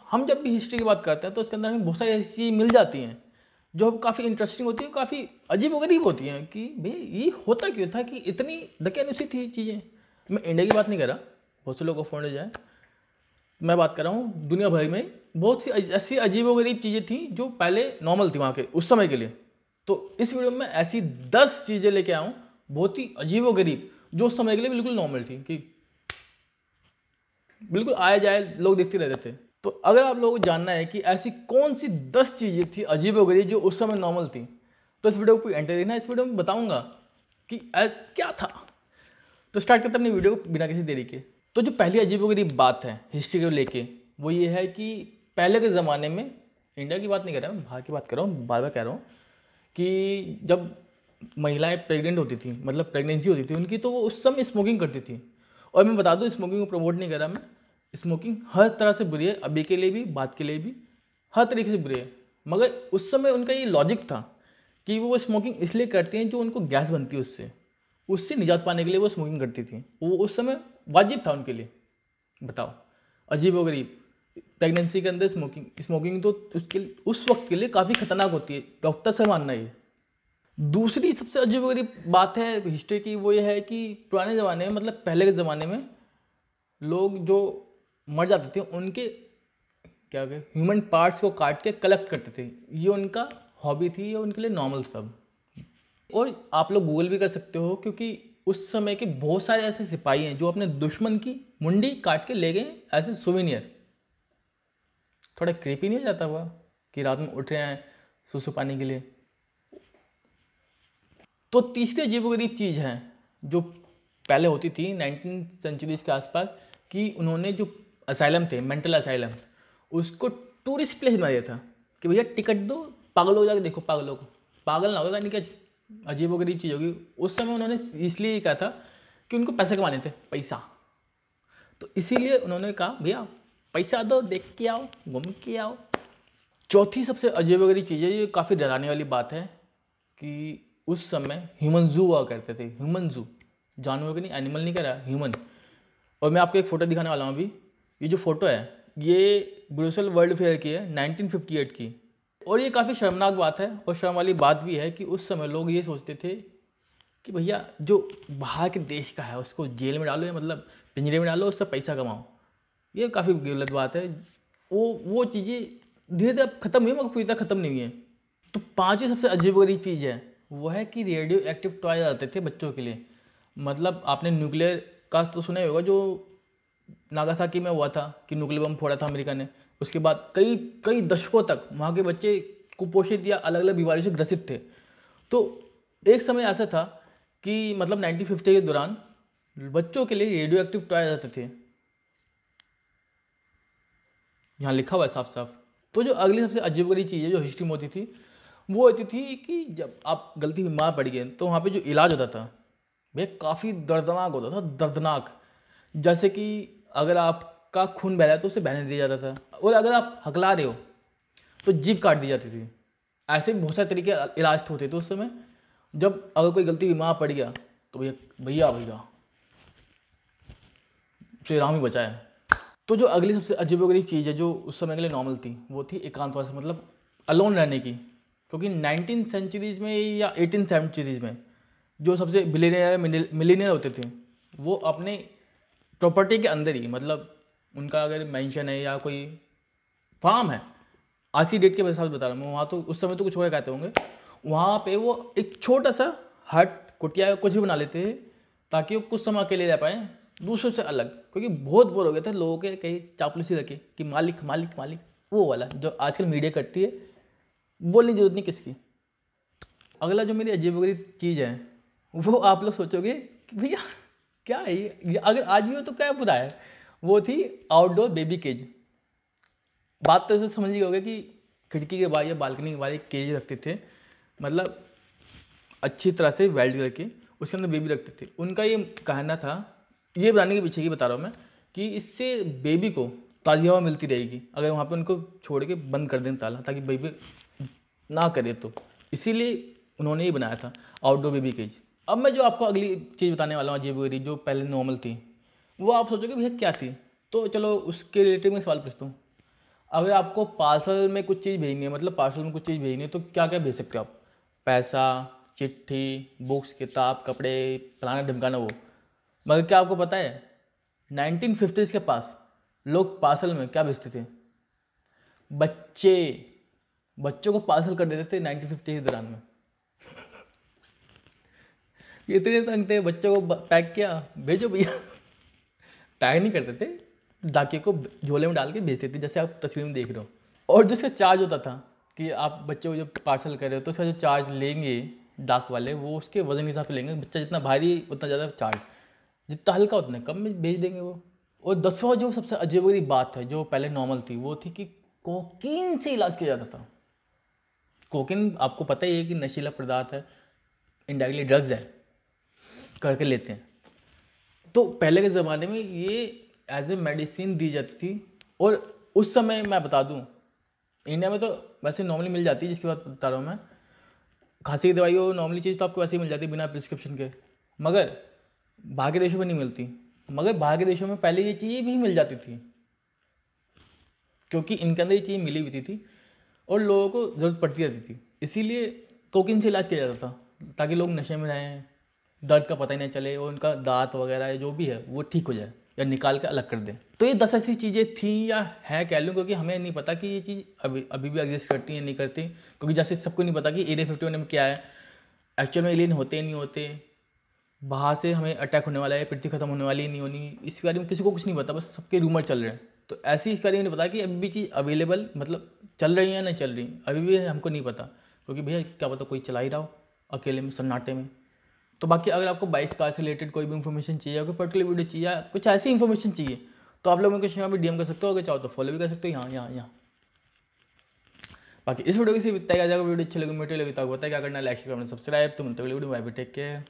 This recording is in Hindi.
हम जब भी हिस्ट्री की बात करते हैं तो उसके अंदर हमें बहुत सारी ऐसी चीज़ें मिल जाती हैं जो काफ़ी इंटरेस्टिंग होती है, काफ़ी अजीब व गरीब होती हैं कि भैया ये होता क्यों था कि इतनी दकियानुसी थी चीज़ें। मैं इंडिया की बात नहीं कर रहा, बहुत से लोग ऑफेंड हो जाए, मैं बात कर रहा हूँ दुनिया भर में बहुत सी ऐसी अजीब व गरीब चीज़ें थी जो पहले नॉर्मल थी वहाँ के उस समय के लिए। तो इस वीडियो में ऐसी 10 चीज़ें लेके आया हूँ बहुत ही अजीब व गरीब जो उस समय के लिए बिल्कुल नॉर्मल थी, कि बिल्कुल आए जाए लोग देखते रहते थे। तो अगर आप लोगों को जानना है कि ऐसी कौन सी 10 चीज़ें थी अजीब व गरीब जो उस समय नॉर्मल थी, तो इस वीडियो को एंटर देखना। इस वीडियो में बताऊंगा कि ऐसा क्या था। तो स्टार्ट करते हैं अपनी वीडियो को बिना किसी देरी के। तो जो पहली अजीब व गरीब बात है हिस्ट्री को लेके वो ये है कि पहले के ज़माने में, इंडिया की बात नहीं कर रहा हूँ, बाहर की बात कर रहा हूँ, बार बार कह रहा हूँ कि जब महिलाएं प्रेग्नेंट होती थी, मतलब प्रेगनेंसी होती थी उनकी, तो वो उस समय स्मोकिंग करती थी। और मैं बता दूं स्मोकिंग को प्रमोट नहीं कर रहा मैं, स्मोकिंग हर तरह से बुरी है, अभी के लिए भी, बात के लिए भी, हर तरीके से बुरी है। मगर उस समय उनका ये लॉजिक था कि वो स्मोकिंग इसलिए करती हैं जो उनको गैस बनती है उससे, उससे निजात पाने के लिए वो स्मोकिंग करती थी। वो उस समय वाजिब था उनके लिए। बताओ, अजीब व गरीब। प्रेगनेंसी के अंदर स्मोकिंग, स्मोकिंग तो उसके उस वक्त के लिए काफ़ी खतरनाक होती है, डॉक्टर से मानना ये। दूसरी सबसे अजीब व गरीब बात है हिस्ट्री की, वो ये है कि पुराने ज़माने में, मतलब पहले के ज़माने में, लोग जो मर जाते थे उनके क्या कहें ह्यूमन पार्ट्स को काट के कलेक्ट करते थे। ये उनका हॉबी थी, ये उनके लिए नॉर्मल सब। और आप लोग गूगल भी कर सकते हो क्योंकि उस समय के बहुत सारे ऐसे सिपाही हैं जो अपने दुश्मन की मुंडी काट के ले गए एज ए सुवेनियर। थोड़ा क्रीपी नहीं हो जाता हुआ कि रात में उठ रहे हैं सुसु पानी के लिए। तो तीसरी अजीबोगरीब चीज़ है जो पहले होती थी 19 सेंचुरीज के आसपास, कि उन्होंने जो असाइलम थे, मेंटल असाइलम, उसको टूरिस्ट प्लेस बना दिया था कि भैया टिकट दो, पागल हो जाके देखो पागलों को, पागल ना होगा, यानी कि अजीबोगरीब चीज़ होगी। उस समय उन्होंने इसलिए ये कहा था कि उनको पैसे कमाने थे, पैसा। तो इसीलिए उन्होंने कहा भैया पैसा दो, देख के आओ, घूम के आओ। चौथी सबसे अजीबोगरीब चीज़ है, ये काफ़ी डराने वाली बात है कि उस समय ह्यूमन जू हुआ करते थे। ह्यूमन जू, जानवर के नहीं, एनिमल नहीं कह रहा, ह्यूमन। और मैं आपको एक फ़ोटो दिखाने वाला हूँ अभी। ये जो फ़ोटो है ये ब्रुसेल वर्ल्ड फेयर की है, 1958 की। और ये काफ़ी शर्मनाक बात है, और शर्म वाली बात भी है कि उस समय लोग ये सोचते थे कि भैया जो बाहर के देश का है उसको जेल में डालो, या मतलब पिंजरे में डालो, उससे पैसा कमाओ। ये काफ़ी गलत बात है। वो चीज़ें धीरे धीरे अब ख़त्म हुई, मगर पूरी तरह ख़त्म नहीं हुई है। तो पांचवी सबसे अजीबोगरीब चीज़ है वो है कि रेडियो एक्टिव टॉय आते थे बच्चों के लिए। मतलब आपने न्यूक्लियर का तो सुना ही होगा, जो नागासाकी में हुआ था कि न्यूक्लियर बम फोड़ा था अमेरिका ने। उसके बाद कई कई दशकों तक वहाँ के बच्चे कुपोषित या अलग अलग बीमारियों से ग्रसित थे। तो एक समय ऐसा था कि मतलब 1950 के दौरान बच्चों के लिए रेडियो एक्टिव टॉय आते थे, यहाँ लिखा हुआ है साफ साफ। तो जो अगली सबसे अजीबोगरीब चीज़ है जो हिस्ट्री में होती थी, वो होती थी कि जब आप गलती बीमार पड़ गए तो वहाँ पे जो इलाज होता था वह काफ़ी दर्दनाक होता था, दर्दनाक। जैसे कि अगर आपका खून बह रहा है तो उसे बहने दिया जाता था, और अगर आप हकला रहे हो तो जीभ काट दी जाती थी। ऐसे भी बहुत सारे तरीके इलाज होते थे उस समय। जब अगर कोई गलती बीमार पड़ गया तो भैया भैया भैया श्री राम ही बचाए। तो जो अगली सबसे अजीबोगरीब चीज़ है जो उस समय के लिए नॉर्मल थी, वो थी एकांतवास, मतलब अलोन रहने की। क्योंकि 19 सेंचुरीज़ में या 18 सेंचुरीज़ में जो सबसे बिलियनियर मिलीनियर होते थे वो अपने प्रॉपर्टी के अंदर ही, मतलब उनका अगर मेंशन है या कोई फार्म है, आज की डेट के हिसाब से बता रहा हूँ मैं, वहाँ तो उस समय तो कुछ और कहते होंगे, वहाँ पे वो एक छोटा सा हट, कुटिया, कुछ भी बना लेते थे ताकि वो कुछ समय अकेले रह पाए दूसरों से अलग। क्योंकि बहुत बोर हो गए थे लोगों के कहीं चापलूसी रखे कि मालिक मालिक मालिक, वो वाला जो आजकल मीडिया करती है, बोलने की जरूरत नहीं किसकी। अगला जो मेरी अजीबोगरीब चीज़ है वो आप लोग सोचोगे कि भैया क्या है ये अगर आज भी हो तो क्या बुरा है, वो थी आउटडोर बेबी केज। बात तो ऐसे समझ ही होगा कि खिड़की के बाहर या बालकनी के बाहर एक केज रखते थे, मतलब अच्छी तरह से वेल्ड करके उसके अंदर बेबी रखते थे। उनका ये कहना था, ये बनाने के पीछे की बता रहा हूँ मैं, कि इससे बेबी को ताज़ी हवा मिलती रहेगी अगर वहाँ पे उनको छोड़ के बंद कर दें ताला, ताकि बेबी ना करे। तो इसीलिए उन्होंने ही बनाया था आउटडोर बेबी केज। अब मैं जो आपको अगली चीज़ बताने वाला हूँ अजीबोगरीब जो पहले नॉर्मल थी, वो आप सोचोगे भैया क्या थी। तो चलो उसके रिलेटेड में सवाल पूछता हूँ, अगर आपको पार्सल में कुछ चीज़ भेजनी है, मतलब पार्सल में कुछ चीज़ भेजनी है, तो क्या क्या भेज सकते हो आप? पैसा, चिट्ठी, बुक्स, किताब, कपड़े, फलाना ढिमकाना वो। मगर क्या आपको पता है 1950s के पास लोग पार्सल में क्या भेजते थे? बच्चे, बच्चों को पार्सल कर देते थे 1950 के दौरान में। इतने तंग थे, बच्चों को पैक किया, भेजो भैया। पैक नहीं करते थे, डाकिए को झोले में डाल के भेजते थे, जैसे आप तस्वीर में देख रहे हो। और जो इसका चार्ज होता था कि आप बच्चों को जो पार्सल कर रहे हो तो उसका जो चार्ज लेंगे डाक वाले, वो उसके वजन के हिसाब से लेंगे। बच्चा जितना भारी उतना ज़्यादा चार्ज, जितना हल्का उतना कम में भेज देंगे वो। और 10वां जो सबसे अजीबोगरीब बात है जो पहले नॉर्मल थी, वो थी कि कोकीन से इलाज किया जाता था। कोकीन आपको पता ही है कि नशीला पदार्थ है, इनडायरेक्टली ड्रग्स है, करके लेते हैं। तो पहले के ज़माने में ये एज ए मेडिसिन दी जाती थी। और उस समय मैं बता दूं, इंडिया में तो वैसे नॉर्मली मिल जाती है, जिसकी बात बता रहा हूँ मैं, खांसी की दवाई हो नॉर्मली चीज़ तो आपको वैसे ही मिल जाती है बिना प्रिस्क्रिप्शन के। मगर बाहर के देशों में नहीं मिलती। मगर बाहर के देशों में पहले ये चीज़ें भी मिल जाती थी, क्योंकि इनके अंदर ये चीज़ मिली हुई थी और लोगों को ज़रूरत पड़ती रहती थी। इसीलिए कोकीन से इलाज किया जाता था, ताकि लोग नशे में रहें, दर्द का पता ही नहीं चले और उनका दांत वगैरह जो भी है वो ठीक हो जाए या निकाल के अलग कर दें। तो ये 10 ऐसी चीज़ें थी या है कह लूँ, क्योंकि हमें नहीं पता कि ये चीज़ अभी भी एग्जिस्ट करती है नहीं करती। क्योंकि जैसे सबको नहीं पता कि एरिया 51 में क्या है, एक्चुअल में एलियन होते नहीं होते, बाहर से हमें अटैक होने वाला है, पृथ्वी खत्म होने वाली है नहीं होनी, इस बारे में किसी को कुछ नहीं पता, बस सबके रूमर चल रहे हैं। तो ऐसे इस बारे में नहीं पता कि अभी भी चीज़ अवेलेबल, मतलब चल रही है या नहीं चल रही, अभी भी हमको नहीं पता। क्योंकि भैया क्या पता कोई चला ही रहा हो अकेले में सन्नाटे में। तो बाकी अगर आपको 22 कार से रिलेटेड कोई भी इन्फॉर्मेशन चाहिए, कोई पर्टिकुलर वीडियो चाहिए, कुछ ऐसी इन्फॉर्मेशन चाहिए, तो आप लोग मेरे को यहाँ पे डीएम कर सकते हो। अगर चाहो तो फॉलो भी कर सकते हो यहाँ। बाकी इस वीडियो की सिर्फ इतना ही। आ जाएगा वीडियो अच्छी लगी, मोटी लगी तो बताया क्या करना है, लाइक शेयर करना, सब्सक्राइब। तो मिलते हैं वीडियो में, बाय बाय, टेक केयर।